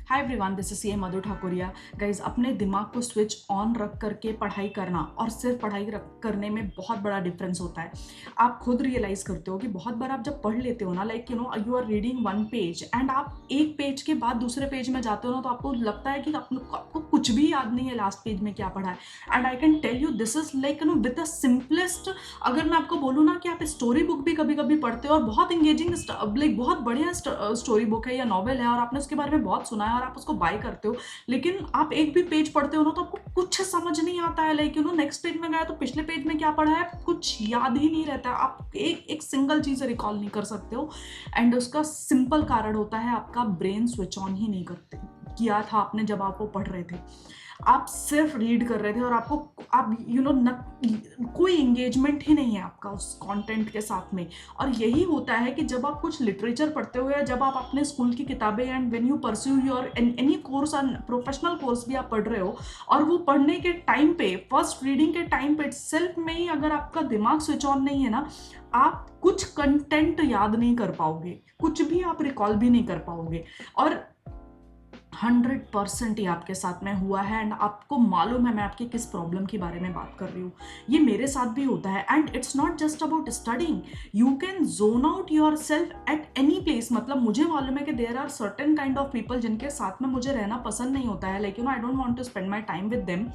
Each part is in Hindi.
Hi everyone, this is CA Madhu Thakuria. Guys, अपने दिमाग को स्विच ऑन रख करके पढ़ाई करना और सिर्फ पढ़ाई करने में बहुत बड़ा डिफरेंस होता है। आप खुद रियलाइज करते हो कि बहुत बार आप जब पढ़ लेते हो ना, like you are reading one page and आप एक पेज के बाद दूसरे पेज में जाते हो ना, तो आपको लगता है कि आपको कुछ भी याद नहीं है लास्ट पेज में क्या पढ़ा है। And I can tell you this is like with the simplest. अगर मैं आपको बोलूँ ना कि आप स्टोरी बुक भी कभी कभी पढ़ते हो और बहुत इंगेजिंग, लाइक बहुत बढ़िया स्टोरी बुक है या नॉवेल है और आपने उसके बारे में बहुत सुना है और आप उसको बाय करते हो, लेकिन आप एक भी पेज पढ़ते हो ना तो आपको कुछ समझ नहीं आता है। लाइक नेक्स्ट पेज में गया तो पिछले पेज में क्या पढ़ा है कुछ याद ही नहीं रहता। आप एक सिंगल चीज रिकॉल नहीं कर सकते हो। एंड उसका सिंपल कारण होता है आपका ब्रेन स्विच ऑन ही नहीं करते किया था आपने जब आप वो पढ़ रहे थे। आप सिर्फ रीड कर रहे थे और आपको आप कोई इंगेजमेंट ही नहीं है आपका उस कंटेंट के साथ में। और यही होता है कि जब आप कुछ लिटरेचर पढ़ते हो या जब आप अपने स्कूल की किताबें and when you pursue your any course और प्रोफेशनल कोर्स भी आप पढ़ रहे हो, और वो पढ़ने के टाइम पे फर्स्ट रीडिंग के टाइम पे सेल्फ में ही अगर आपका दिमाग स्विच ऑन नहीं है ना, आप कुछ कंटेंट याद नहीं कर पाओगे, कुछ भी आप रिकॉल भी नहीं कर पाओगे। और 100% ये आपके साथ में हुआ है एंड आपको मालूम है मैं आपकी किस प्रॉब्लम के बारे में बात कर रही हूँ। ये मेरे साथ भी होता है and it's not just about studying, you can zone out yourself at any place. मतलब मुझे मालूम है कि there are certain kind of people जिनके साथ में मुझे रहना पसंद नहीं होता है, like I don't want to spend my time with them,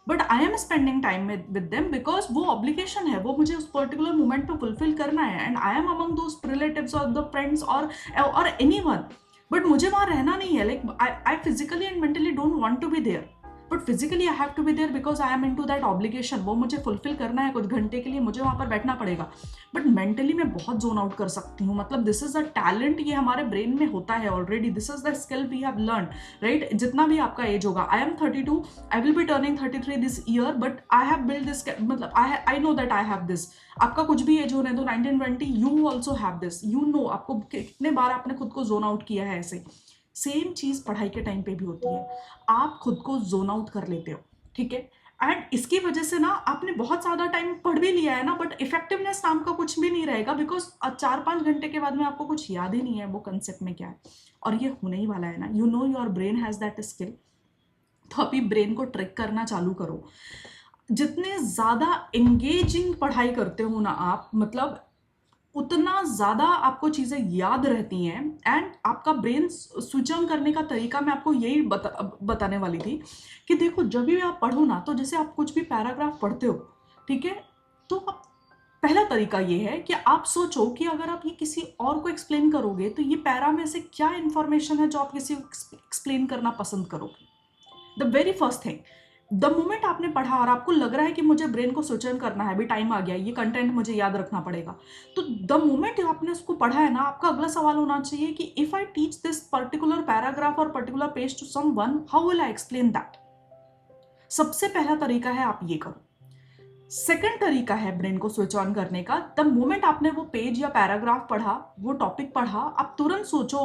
but I am spending time with them because वो ऑब्लिगेशन है, वो मुझे उस पर्टिकुलर मोमेंट पे फुलफिल करना है and I am among those relatives और द फ्रेंड्स और एनीवन। बट मुझे वहां रहना नहीं है। Like I physically and mentally don't want to be there, but physically I have to be there because I am into that obligation. वो मुझे फुलफिल करना है, कुछ घंटे के लिए मुझे वहां पर बैठना पड़ेगा। बट मेंटली मैं बहुत जोन आउट कर सकती हूँ। मतलब दिस इज अ टैलेंट, ये हमारे ब्रेन में होता है already. This is the skill we have learn, right. जितना भी आपका एज होगा, I am 32, I will be turning 33 this year, but I have build this, मतलब I know that I have this. आपका कुछ भी एज होने दो, 1920, you also have this. You know आपको कितने बार आपने खुद को जोन आउट किया है। ऐसे सेम चीज पढ़ाई के टाइम पे भी होती है, आप खुद को जोन आउट कर लेते हो, ठीक है। एंड इसकी वजह से ना आपने बहुत ज्यादा टाइम पढ़ भी लिया है ना, बट इफेक्टिवनेस नाम का कुछ भी नहीं रहेगा बिकॉज 4-5 घंटे के बाद में आपको कुछ याद ही नहीं है वो कंसेप्ट में क्या है। और ये होने ही वाला है ना, you know your brain has that skill. तो अभी ब्रेन को ट्रिक करना चालू करो। जितने ज्यादा एंगेजिंग पढ़ाई करते हो ना आप, मतलब उतना ज्यादा आपको चीजें याद रहती हैं एंड आपका ब्रेन स्विच ऑन करने का तरीका मैं आपको यही बताने वाली थी कि देखो, जब भी आप पढ़ो ना, तो जैसे आप कुछ भी पैराग्राफ पढ़ते हो, ठीक है, तो आप पहला तरीका ये है कि आप सोचो कि अगर आप ये किसी और को एक्सप्लेन करोगे तो ये पैरा में से क्या इंफॉर्मेशन है जो आप किसी को एक्सप्लेन करना पसंद करोगे। The very first thing, the moment आपने पढ़ा और आपको लग रहा है कि मुझे ब्रेन को स्विच ऑन करना है, अभी टाइम आ गया, ये कंटेंट मुझे याद रखना पड़ेगा, तो द मोमेंट आपने उसको पढ़ा है ना, आपका अगला सवाल होना चाहिए कि if I teach this particular paragraph और particular page to someone, how will I explain that. सबसे पहला तरीका है आप ये करो। सेकंड तरीका है ब्रेन को स्विच ऑन करने का, द मोमेंट आपने वो पेज या पैराग्राफ पढ़ा, वो टॉपिक पढ़ा, आप तुरंत सोचो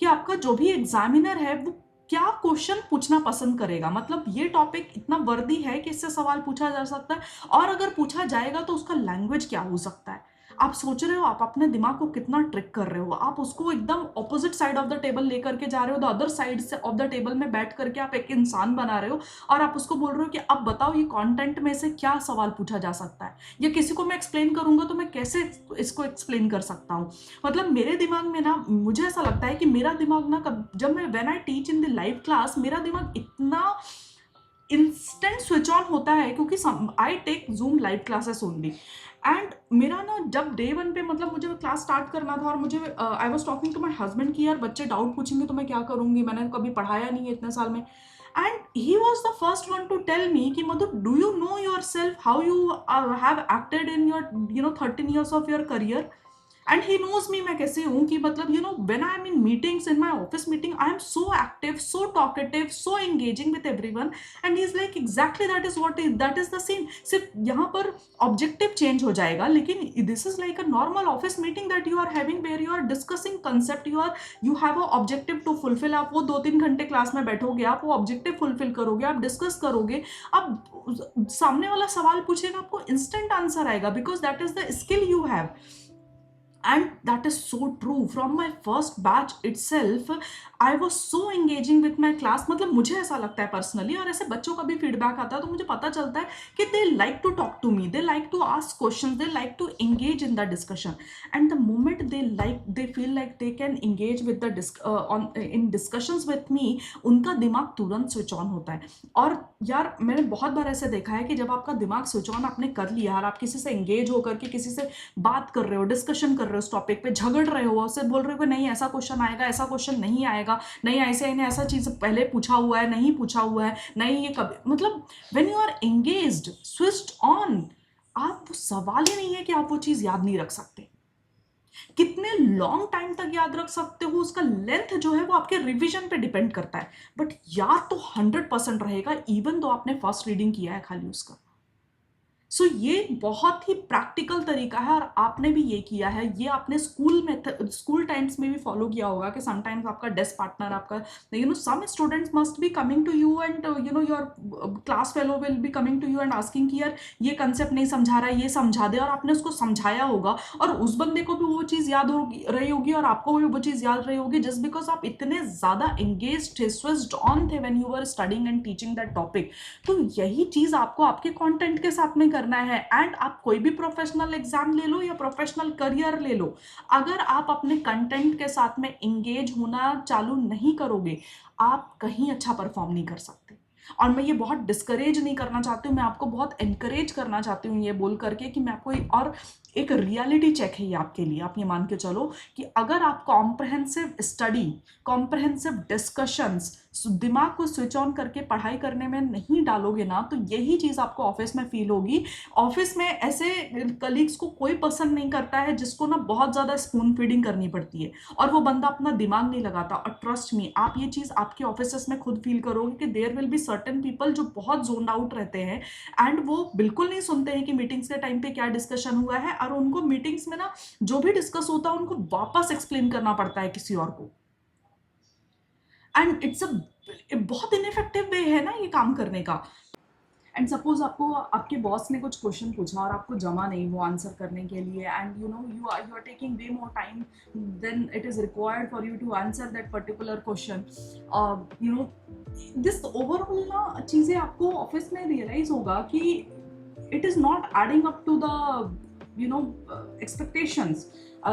कि आपका जो भी एग्जामिनर है वो क्या क्वेश्चन पूछना पसंद करेगा। मतलब ये टॉपिक इतना वर्दी है कि इससे सवाल पूछा जा सकता है, और अगर पूछा जाएगा तो उसका लैंग्वेज क्या हो सकता है। आप सोच रहे हो आप अपने दिमाग को कितना ट्रिक कर रहे हो, आप उसको एकदम opposite side of the table लेकर के जा रहे हो, द अदर साइड से ऑफ द टेबल में बैठ करके आप एक इंसान बना रहे हो और आप उसको बोल रहे हो कि अब बताओ ये कंटेंट में से क्या सवाल पूछा जा सकता है, या किसी को मैं एक्सप्लेन करूंगा तो मैं कैसे इसको एक्सप्लेन कर सकता हूँ। मतलब मेरे दिमाग में ना, मुझे ऐसा लगता है कि मेरा दिमाग ना, जब मैं when I teach in the live class, मेरा दिमाग इतना इंस्टेंट स्विच ऑन होता है क्योंकि I take Zoom live classes only. And मेरा ना जब डे 1 पे, मतलब मुझे क्लास स्टार्ट करना था और मुझे I was talking to my husband कि यार बच्चे डाउट पूछेंगे तो मैं क्या करूंगी, मैंने कभी पढ़ाया नहीं है इतने साल में। And he was the first one to tell me कि Madhu, do you know yourself how you have acted in your 13 years of your career. And he knows me, मैं कैसे हूँ कि मतलब when I am in meetings, in my office meeting, I am so active, so talkative, so engaging with everyone. And he is like exactly that is what is, that is the same. सिर्फ यहाँ पर ऑब्जेक्टिव चेंज हो जाएगा, लेकिन this is like a normal office meeting that you are having, where you are discussing concept, you have a objective to fulfil. आप वो 2-3 घंटे क्लास में बैठोगे, आप वो ऑब्जेक्टिव फुलफिल करोगे, आप डिस्कस करोगे, अब सामने वाला सवाल पूछेगा, आपको इंस्टेंट आंसर आएगा because that is the skill you have. And that is so true. From my first batch itself, I was so engaging with my class, मतलब मुझे ऐसा लगता है पर्सनली, और ऐसे बच्चों का भी फीडबैक आता है तो मुझे पता चलता है कि they like to talk to me, they like to ask question, they like to engage in the discussion, and the moment they feel like they can engage with the in discussions with me, उनका दिमाग तुरंत स्विच ऑन होता है। और यार मैंने बहुत बार ऐसे देखा है कि जब आपका दिमाग स्विच ऑन आपने कर लिया और आप किसी से एंगेज होकर के किसी से बात कर रहे हो, डिस्कशन कर रहे हो, उस टॉपिक पे झगड़ रहे हो, उससे बोल रहे हो कि नहीं ऐसा क्वेश्चन आएगा, ऐसा क्वेश्चन नहीं आएगा, नहीं ऐसे इन्हें ऐसा चीज पहले पूछा हुआ है, नहीं पूछा हुआ है, नहीं ये कभी, मतलब when you are engaged, switched on, आप वो सवाल ही नहीं है कि आप वो चीज याद नहीं रख सकते। कितने लॉन्ग टाइम तक याद रख सकते हो उसका लेंथ जो है वो आपके रिवीजन पे डिपेंड करता है, बट याद तो 100% रहेगा इवन तो आपने फर्स्ट रीडिंग किया है खाली उसका। सो ये बहुत ही प्रैक्टिकल तरीका है और आपने भी ये किया है, ये आपने स्कूल टाइम्स में भी फॉलो किया होगा कि समटाइम्स आपका डेस्क पार्टनर, आपका some students must be coming to you and your class fellow will be coming to you and asking कि यार ये कंसेप्ट नहीं समझा रहा है, ये समझा दे, और आपने उसको समझाया होगा और उस बंदे को भी वो चीज़ याद रही होगी और आपको भी वो चीज़ याद रही होगी, जस्ट बिकॉज आप इतने ज़्यादा एंगेज थे, स्विच्ड ऑन थे when you were studying and teaching that topic. तो यही चीज़ आपको आपके कंटेंट के साथ में करना है। एंड आप कोई भी प्रोफेशनल एग्जाम ले लो या प्रोफेशनल करियर ले लो, अगर आप अपने कंटेंट के साथ में एंगेज होना चालू नहीं करोगे, आप कहीं अच्छा परफॉर्म नहीं कर सकते। और मैं ये बहुत डिस्करेज नहीं करना चाहती हूँ, मैं आपको बहुत एनकरेज करना चाहती हूँ ये बोल करके कि मैं आपको एक रियलिटी चेक है ये आपके लिए। आप ये मान के चलो कि अगर आप कॉम्प्रहेंसिव स्टडी, कॉम्प्रहेंसिव डिस्कशंस, दिमाग को स्विच ऑन करके पढ़ाई करने में नहीं डालोगे ना, तो यही चीज़ आपको ऑफिस में फील होगी। ऑफिस में ऐसे कलीग्स को कोई पसंद नहीं करता है जिसको ना बहुत ज़्यादा स्पून फीडिंग करनी पड़ती है और वो बंदा अपना दिमाग नहीं लगाता। और ट्रस्ट मी, आप ये चीज़ आपके ऑफिस में खुद फील करोगे कि there will be certain people जो बहुत जोन आउट रहते हैं एंड वो बिल्कुल नहीं सुनते हैं कि मीटिंग्स के टाइम पे क्या डिस्कशन हुआ है, और उनको मीटिंग्स में ना जो भी डिस्कस होता है उनको वापस एक्सप्लेन करना पड़ता है किसी और को। एंड इट्स बहुत इनइफेक्टिव वे है ना ये काम करने का। एंड सपोज आपको आपके बॉस ने कुछ क्वेश्चन पूछा और आपको जमा नहीं वो आंसर करने के लिए, and you are taking way more time than it is required for you to answer that particular question. This overall ना चीज़ें आपको ऑफिस में रियलाइज होगा कि it is not adding up to the expectations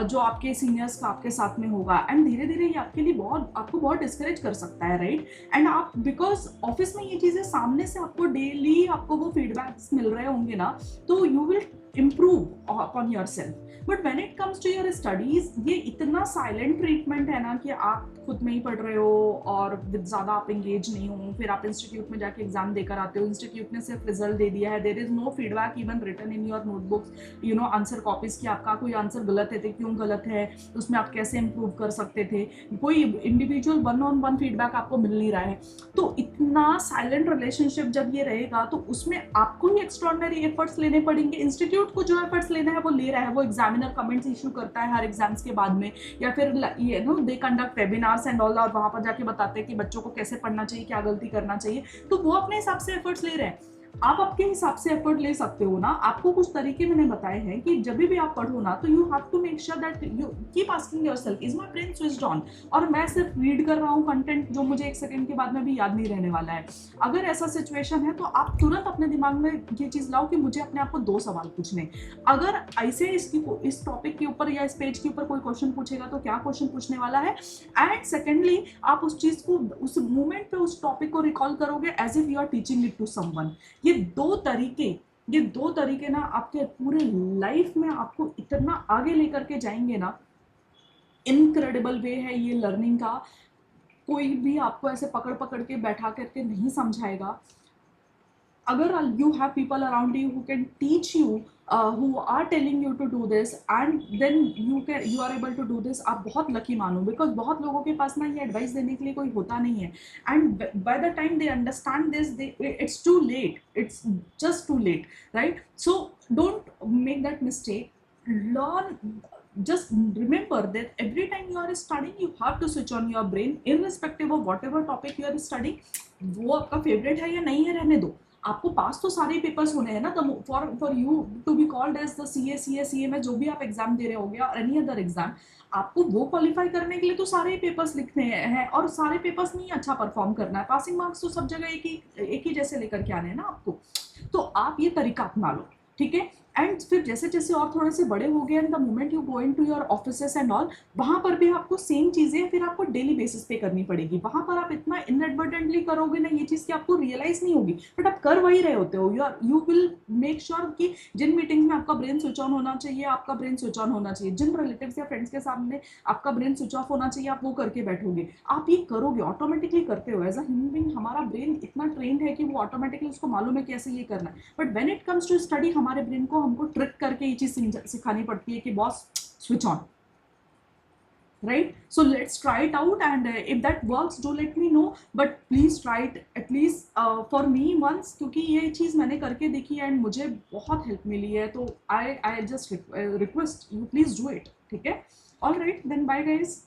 जो आपके सीनियर्स का आपके साथ में होगा, एंड धीरे धीरे ये आपके लिए आपको बहुत डिस्करेज कर सकता है, राइट। एंड आप बिकॉज ऑफिस में ये चीज़ें सामने से आपको डेली आपको वो फीडबैक्स मिल रहे होंगे ना, तो you will improve upon yourself. But when it comes to your studies, ये इतना साइलेंट ट्रीटमेंट है ना कि आप खुद में ही पढ़ रहे हो और ज़्यादा आप एंगेज नहीं हो, फिर आप इंस्टीट्यूट में जाके एग्जाम देकर आते हो, इंस्टीट्यूट ने सिर्फ रिजल्ट दे दिया है, there is no feedback even written in your notebooks, answer copies की आपका कोई आंसर गलत है तो क्यों गलत है, उसमें आप कैसे इम्प्रूव कर सकते थे, कोई इंडिविजुअल वन फीडबैक आपको मिल नहीं रहा है। तो इतना साइलेंट रिलेशनशिप जब ये रहेगा तो उसमें आपको ही एक्स्ट्रॉर्डिनरी एफर्ट्स लेने पड़ेंगे। इंस्टीट्यूट को जो एफर्ट्स लेना है वो ले रहा है, वो एग्जामिनर कमेंट्स इशू करता है हर एग्जाम्स के बाद में, या फिर they conduct webinars and all, और वहां पर जाके बताते हैं कि बच्चों को कैसे पढ़ना चाहिए, क्या गलती करना चाहिए, तो वो अपने हिसाब से एफर्ट्स ले रहे हैं। आप आपके हिसाब से एफर्ट ले सकते हो ना। आपको कुछ तरीके मैंने बताए हैं कि जब भी आप पढ़ो ना तो you have to make sure that you keep asking yourself, is my brain switched on, और मैं सिर्फ रीड कर रहा हूँ कंटेंट जो मुझे 1 सेकंड के बाद में भी याद नहीं रहने वाला है। अगर ऐसा सिचुएशन है तो आप तुरंत अपने दिमाग में ये चीज लाओ कि मुझे अपने आप को 2 सवाल पूछने। अगर ऐसे इस टॉपिक के ऊपर या इस पेज के ऊपर कोई क्वेश्चन पूछेगा तो क्या क्वेश्चन पूछने वाला है, एंड सेकेंडली आप उस चीज को उस मोमेंट पे उस टॉपिक को रिकॉल करोगे as if you are teaching it to someone. ये दो तरीके ना आपके पूरे लाइफ में आपको इतना आगे लेकर के जाएंगे ना। इनक्रेडिबल वे है ये लर्निंग का, कोई भी आपको ऐसे पकड़ पकड़ के बैठा करके नहीं समझाएगा। अगर you have people around you who can teach you, who are telling you to do this, and then you are able to do this, आप बहुत लकी मानो, बिकॉज बहुत लोगों के पास ना ये एडवाइस देने के लिए कोई होता नहीं है, and by the time they understand this it's too late, it's just too late, right? So don't make that mistake. Learn, just remember that every time you are studying you have to switch on your brain irrespective of whatever topic you are studying। वो आपका फेवरेट है या नहीं है रहने दो, आपको पास तो सारे पेपर्स होने हैं ना, for you to be called as the C A में जो भी आप एग्जाम दे रहे होगे और एनी अदर एग्जाम, आपको वो क्वालिफाई करने के लिए तो सारे पेपर्स लिखने हैं और सारे पेपर्स में ही अच्छा परफॉर्म करना है। पासिंग मार्क्स तो सब जगह एक ही जैसे लेकर के आने हैं ना आपको। तो आप ये तरीका अपना लो, ठीक है। एंड फिर जैसे जैसे और थोड़े से बड़े हो गए and the moment you go into your offices and all, वहां पर भी आपको सेम चीजें फिर आपको डेली बेसिस पे करनी पड़ेगी। वहां पर आप इतना इनएडवर्टेंटली करोगे ना ये चीज कि आपको रियलाइज नहीं होगी, बट आप कर वही रहे होते हो। यू विल मेक श्योर कि जिन मीटिंग्स में आपका ब्रेन स्विच ऑन होना चाहिए आपका ब्रेन स्विच ऑन होना चाहिए, जिन रिलेटिव्स या फ्रेंड्स के सामने आपका ब्रेन स्विच ऑफ होना चाहिए आप वो करके बैठोगे। आप ये करोगे, ऑटोमेटिकली करते हो। एज अ ह्यूमन बीइंग हमारा ब्रेन इतना ट्रेंड है कि वो ऑटोमेटिकली उसको मालूम है कैसे ये करना है। But when it comes to study हमारे ब्रेन को हमको ट्रिक करके ये चीज सिखानी पड़ती है कि boss switch on, right? So let's try it out, and if that works do let me know, but please try it at least for me once, क्योंकि ये चीज मैंने करके देखी है एंड मुझे बहुत हेल्प मिली है। तो I just request you please do it, ठीक है? All right then, bye guys.